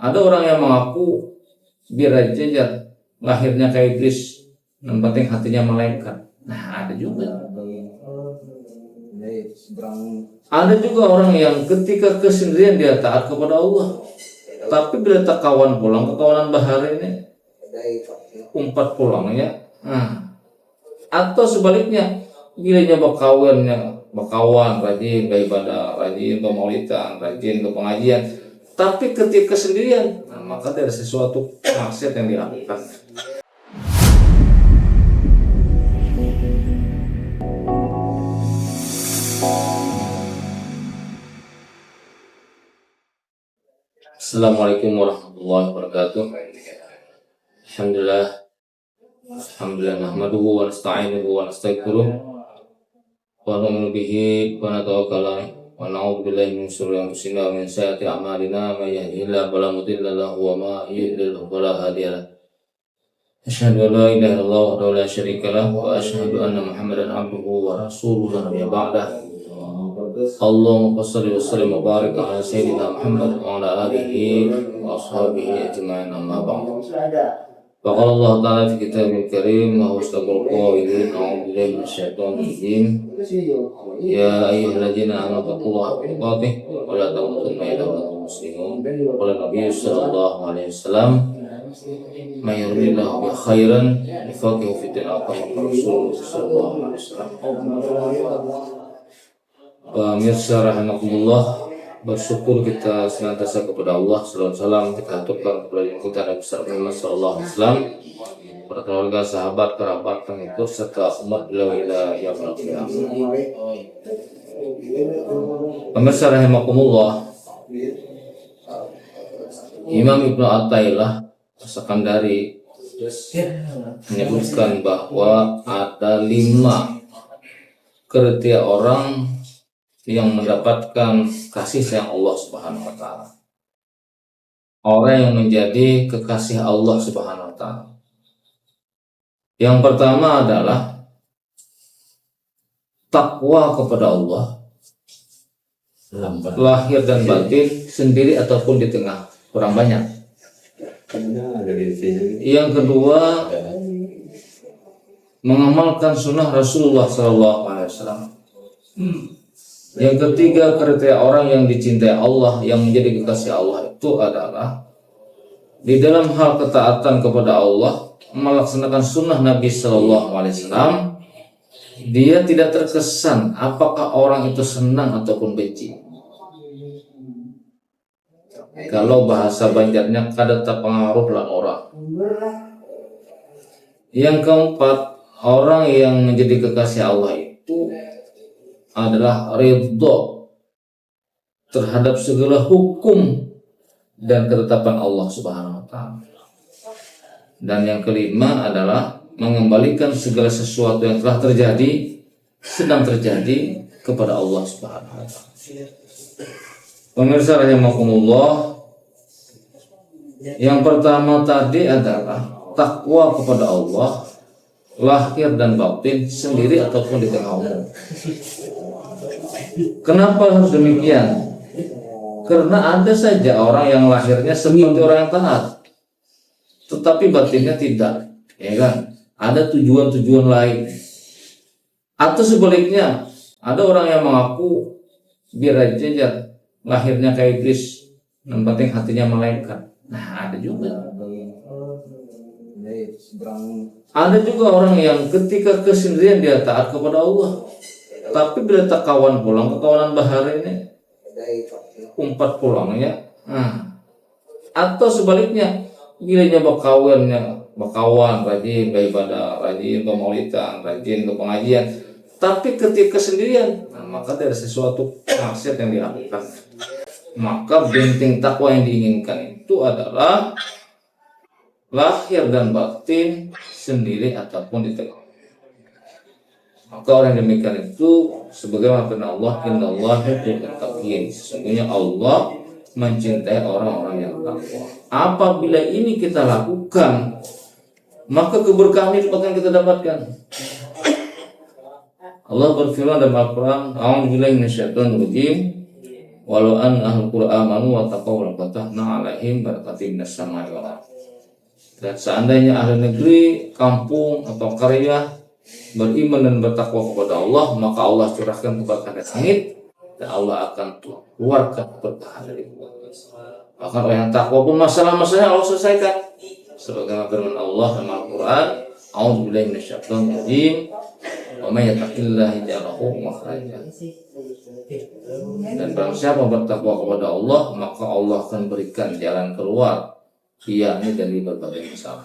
Ada orang yang mengaku biar aja lahirnya kayak iblis, yang penting hatinya malaikat. Nah, ada juga. Ada juga orang yang ketika kesendirian dia taat kepada Allah, tapi bila tak kawan pulang ke kawanan bahar ini, umpat pulangnya. Atau sebaliknya, bila bakawan, rajin beribadah, rajin bermaulidan, rajin ke pengajian, tapi ketika kesendirian, maka ada sesuatu maksiat yang dilakukan. Assalamualaikum warahmatullahi wabarakatuh. Alhamdulillah nahmaduhu wa nasta'inuhu wa nastaghfiruh wa nu'minu bihi wa natawakkalu alaihi wa na'udzu billahi min shururi anfusina wa min sayyiati a'malina may yahdihillahu fala mudilla lahu wa may yudlil fala hadiya lahu. Asyhadu an la ilaha illallah wahdahu la syarika lahu wa asyhadu anna Muhammadan abduhu wa rasuluhu la nabiyya ba'dahu. Allahumma shalli wa sallim wa barik ala sayyidina Muhammad wa ala alihi wa ashabihi ajma'in, amma ba'du. Faqala Allah ta'ala fi kitabil karim wa astaqul qailin a'udzu billahi minasyaitonir rajim. Ya ayyuhalladzina amanu taqullaha haqqa tuqatih wa la tamutunna illa wa antum muslimun. Qala Nabi sallallahu alaihi wasallam, may yuridillahu bi khairan yufaqihu fid din atau Rasul sallallahu alaihi wasallam. Pemirsa rahimakumullah, bersyukur kita senantiasa kepada Allah. Salam kita aturkan kepada kita Nabi Muhammad sallallahu alaihi wasallam, kepada keluarga, sahabat, kerabat, pengikut serta umat beliau ila yaumil qiyamah. Pemirsa rahimakumullah, Imam Ibnu Athaillah As-Sakandari menyebutkan bahwa ada 5 kriteria orang yang mendapatkan kasih sayang Allah Subhanahu wa taala. Orang yang menjadi kekasih Allah Subhanahu wa taala. Yang pertama adalah takwa kepada Allah, lahir dan batin, sendiri ataupun di tengah, kurang banyak. Yang kedua, mengamalkan sunnah Rasulullah SAW. Yang ketiga, kriteria orang yang dicintai Allah, yang menjadi kekasih Allah itu adalah di dalam hal ketaatan kepada Allah, melaksanakan sunnah Nabi Sallallahu Alaihi Wasallam, dia tidak terkesan apakah orang itu senang ataupun benci. Kalau bahasa Banjarnya kada terpengaruh lah orang. Yang keempat, orang yang menjadi kekasih Allah itu adalah ridho terhadap segala hukum dan ketetapan Allah Subhanahu wa taala. Dan yang kelima adalah mengembalikan segala sesuatu yang telah terjadi, sedang terjadi kepada Allah Subhanahu wa taala. Pemirsa rahimakumullah, yang pertama tadi adalah takwa kepada Allah, lahir dan batin, sendiri ataupun di tengah umum. Kenapa harus demikian? Karena ada saja orang yang lahirnya seperti orang yang taat, tetapi batinnya tidak, ya kan? Ada tujuan-tujuan lain. Atau sebaliknya, ada orang yang mengaku biar aja lahirnya kayak iblis, yang penting hatinya malaikat. Nah, ada juga. Ada juga orang yang ketika kesendirian dia taat kepada Allah, tapi bila tak kawan pulang ke kawanan bahar ini, umpat pulangnya. Atau sebaliknya, bila bakawan, rajin beribadah, rajin bermaulidan, rajin ke pengajian, tapi ketika kesendirian, maka ada sesuatu maksiat yang dilakukan. Maka benteng takwa yang diinginkan itu adalah lahir dan batin, sendiri ataupun di tengah. Maka orang yang demikian itu sebagaimana firman Allah, innallaha yuhibbul muttaqin. Sesungguhnya Allah mencintai orang-orang yang takwa. Apabila ini kita lakukan, maka keberkahan itu akan kita dapatkan. Allah berfirman dalam Al-Quran, a'udzubillahi minasyaitonir rajim, walau an ahlul qura amanu wa taqaw la fatahna 'alaihim barakatim minas samai wal ardh. Dan seandainya ahli negeri, kampung atau karya beriman dan bertakwa kepada Allah, maka Allah curahkan keberkahan dari langit dan Allah akan keluarkan berkah dari bumi. Bahkan orang yang takwa pun masalah-masalahnya Allah selesaikan. Sebagaimana firman Allah dalam Al-Qur'an, "A'udzubillahi minasyaitonir rajim. Wa may yattaqillaha yaj'al lahu makhraja." Dan barang siapa bertakwa kepada Allah, maka Allah akan berikan jalan keluar yakni dari berbagai masalah.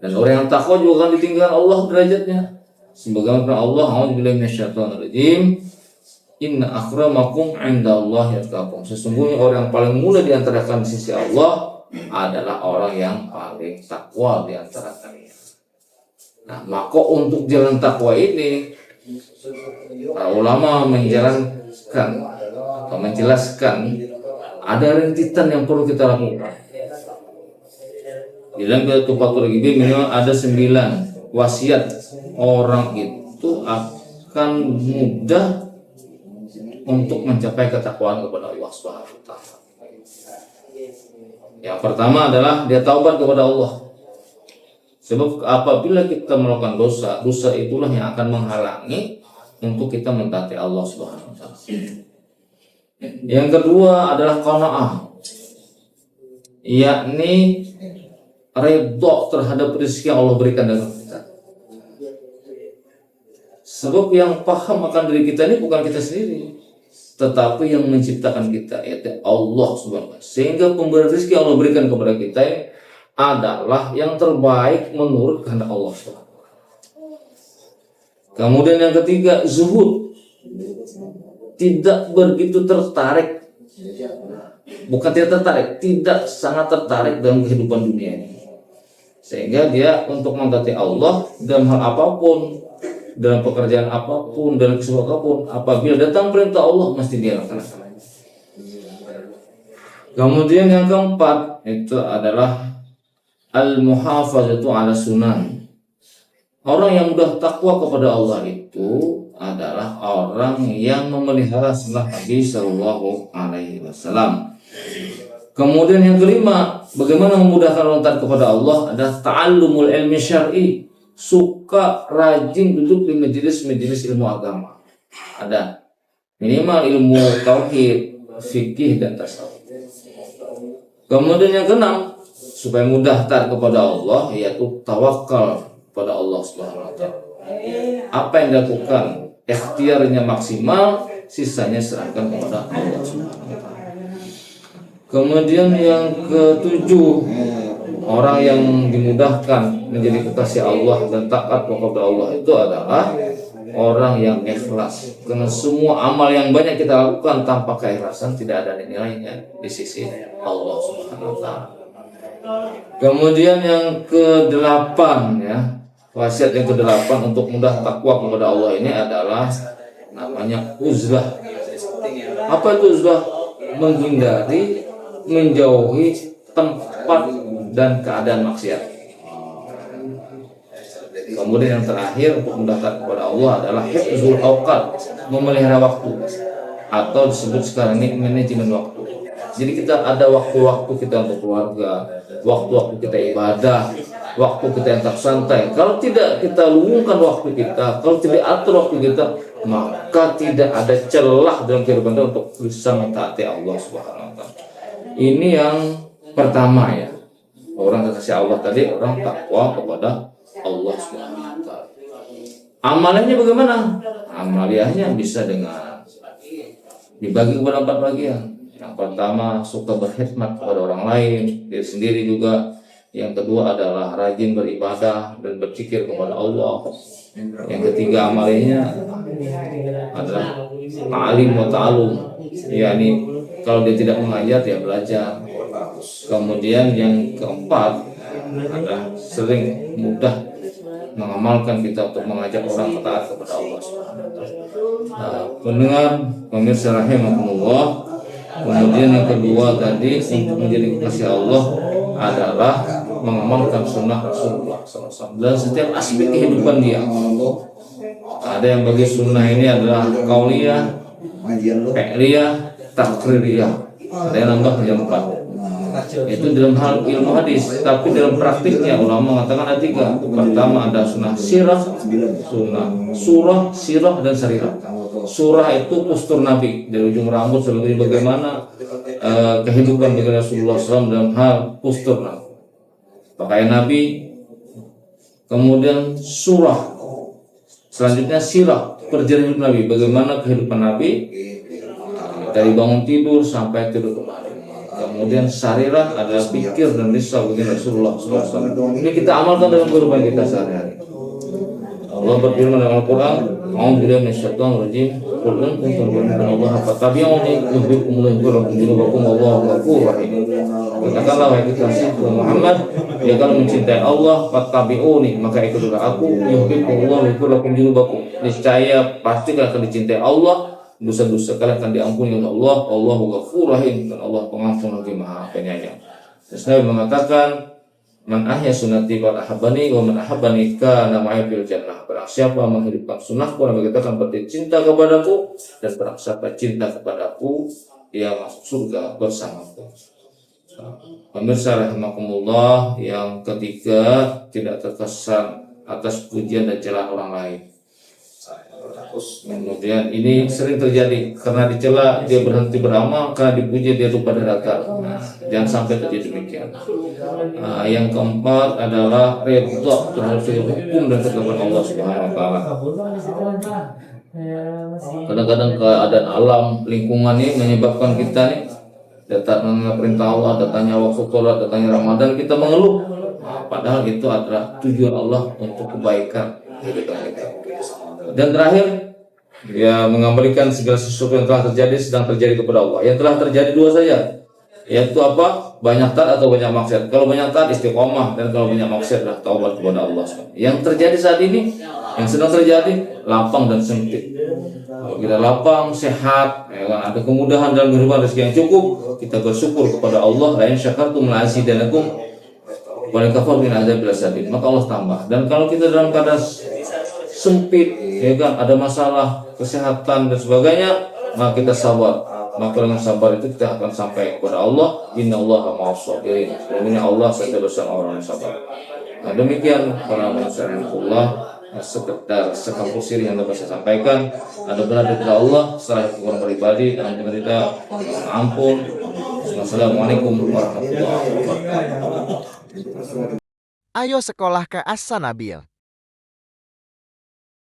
Dan orang yang takwa juga akan ditinggalkan Allah derajatnya. Sebagaimana Allah, "A'udzubillahi minasyaitonir rajim. Inna akramakum 'indallahi atqakum." Sesungguhnya orang yang paling mulia di antara kalian di sisi Allah adalah orang yang paling takwa di antara kalian. Nah, maka untuk jalan takwa ini para ulama menjelaskan ada rintitan yang perlu kita lakukan. Di dalam Tufatul Ghibbi minimal ada 9 wasiat orang itu akan mudah untuk mencapai ketakwaan kepada Allah Subhanahu wa taala. Yang pertama adalah dia taubat kepada Allah. Sebab apabila kita melakukan dosa, dosa itulah yang akan menghalangi untuk kita mentaati Allah Subhanahu wa taala. Yang kedua adalah qanaah, yakni redha terhadap rezeki yang Allah berikan dalam kita. Sebab yang paham akan diri kita ini bukan kita sendiri, tetapi yang menciptakan kita, yaitu Allah Subhanahu wa taala. Sehingga pemberi rezeki yang Allah berikan kepada kita adalah yang terbaik menurut kehendak Allah Subhanahu wa taala. Kemudian yang ketiga, zuhud. Tidak begitu tertarik, bukan tidak tertarik, tidak sangat tertarik dalam kehidupan dunia ini, sehingga dia untuk mentaati Allah dalam hal apapun, dalam pekerjaan apapun, dalam kesempatan apapun, apabila datang perintah Allah mesti dia laksanakan. Kemudian yang keempat itu adalah al-muhafazatu ala sunan. Orang yang mudah takwa kepada Allah itu adalah orang yang memelihara sunnah Nabi Sallallahu Alaihi Wasallam. Kemudian yang kelima, bagaimana memudahkan orang taat kepada Allah adalah ta'allumul ilmi syar'i, suka rajin duduk di majelis-majelis ilmu agama. Ada minimal ilmu tauhid, fikih dan tasawuf. Kemudian yang keenam, supaya mudah taat kepada Allah yaitu tawakal kepada Allah Subhanahu wa taala. Apa yang dilakukan ikhtiarnya maksimal, sisanya serahkan kepada Allah Subhanahu wa taala. Kemudian yang ketujuh, orang yang dimudahkan menjadi kekasih Allah dan taat kepada Allah itu adalah orang yang ikhlas. Karena semua amal yang banyak kita lakukan tanpa keikhlasan tidak ada nilainya di sisi Allah Subhanahu wa taala. Kemudian yang ke-8 ya, wasiat yang ke-8 untuk mudah takwa kepada Allah ini adalah namanya uzlah. Apa itu uzlah? Menghindari, menjauhi tempat dan keadaan maksiat. Kemudian yang terakhir untuk mudah takwa kepada Allah adalah hifzul awqat, memelihara waktu, atau disebut sekarang ini manajemen waktu. Jadi kita ada waktu-waktu kita untuk keluarga, waktu-waktu kita ibadah, waktu kita yang tak santai. Kalau tidak kita luangkan waktu kita, kalau tidak atur waktu kita, maka tidak ada celah dalam kehidupan kita untuk bisa mentaati Allah Subhanahu wa taala. Ini yang pertama ya. Orang kekasih Allah tadi, orang takwa kepada Allah Subhanahu wa taala. Amalnya bagaimana? Amalnya bisa dengan dibagi kepada 4 bagian. Yang pertama, suka berkhidmat kepada orang lain, diri sendiri juga. Yang kedua adalah rajin beribadah dan berzikir kepada Allah. Yang ketiga amalnya adalah ta'lim wa ta'allum, yakni kalau dia tidak mengajar dia belajar. Kemudian yang keempat adalah sering mudah mengamalkan kita untuk mengajak orang taat kepada Allah Subhanahu wa taala. Pendengar pemirsa rahimakumullah. Kemudian yang kedua tadi untuk menjadi kekasih Allah adalah mengamalkan sunnah Rasulullah SAW dalam setiap aspek kehidupan dia. Ada yang bagi sunnah ini adalah qauliyah, fi'liyah, takririah. Ada yang nambah yang 4. Itu dalam hal ilmu hadis, tapi dalam praktiknya ulama mengatakan ada 3. Pertama ada sunnah sirah, surah, sirah dan sarirah. Surah itu postur Nabi dari ujung rambut sampai bagaimana kehidupan dengan Rasulullah SAW dalam hal postur Nabi, pakaian Nabi. Kemudian surah, selanjutnya sirah, perjalanan hidup Nabi, bagaimana kehidupan Nabi dari bangun tidur sampai tidur kembali. Kemudian sarirah adalah pikir dan risau bagi Rasulullah SAW. Ini kita amalkan dalam kehidupan kita sehari-hari. Allah berfirman dalam Al-Quran, "A'udzubillahi minasyaitonir rajim. Qul in kuntum tuhibbuna Allah fattabi'uni yuhibbukumullahu wa yaghfir lakum wallahu ghafurur rahim." Katakanlah wahai kekasih Muhammad, jika kalian mencintai Allah, fattabi'uni, maka ikutilah aku, yuhibbukumullahu wa yaghfir lakum. Niscaya pasti akan dicintai Allah, dosa-dosa kalian akan diampuni oleh Allah. Allahu ghafurur rahim, dan Allah pengampun lagi maha penyayang. Terus Nabi mengatakan, "Man ahya sunnati wa ahabbani wa man ahabbani kana ma'i fil jannah." Barang siapa menghidupkan sunnahku, Nabi katakan berarti cinta kepadaku, dan barang siapa cinta kepadaku, ia masuk surga bersamaku. Pemirsa rahimakumullah, yang ketiga, tidak terkesan atas pujian dan celaan orang lain. Kemudian ini sering terjadi karena dicela dia berhenti beramal, karena dipuji dia lupa datar. Jangan sampai terjadi demikian. Yang keempat adalah redha terhadap hukum dan ketetapan Allah Subhanahu wa taala. Kadang-kadang keadaan alam lingkungan ini menyebabkan kita nih datangnya perintah Allah, datangnya waktu sholat, datangnya Ramadan, kita mengeluh. Padahal itu adalah tujuan Allah untuk kebaikan kehidupan kita. Dan terakhir, ya, mengembalikan segala sesuatu yang telah terjadi, sedang terjadi kepada Allah. Yang telah terjadi 2 saja, yaitu apa? Banyak taat atau banyak maksiat. Kalau banyak taat istiqomah, dan kalau banyak maksiat adalah taubat kepada Allah. Yang terjadi saat ini, yang sedang terjadi, lapang dan sempit. Kalau kita lapang, sehat, ya kan, ada kemudahan dalam kehidupan, rezeki yang cukup, kita bersyukur kepada Allah. La in syakartum la azidanakum wa in kafartum min adzabil sadid. Maka Allah tambah. Dan kalau kita dalam keadaan sempit, ya kan, ada masalah kesehatan dan sebagainya, maka kita sabar. Maka dengan sabar itu kita akan sampai kepada Allah. Innallaha ma'as sabirin. Sesungguhnya Allah serta bersama orang yang sabar. Nah, demikian para masyarakat, sekedar sekampur siri yang dapat saya sampaikan. Ada benar dari Allah, setelah kurang pribadi, dan kita ampun. Assalamualaikum warahmatullahi wabarakatuh. Ayo sekolah ke As-Sanabil.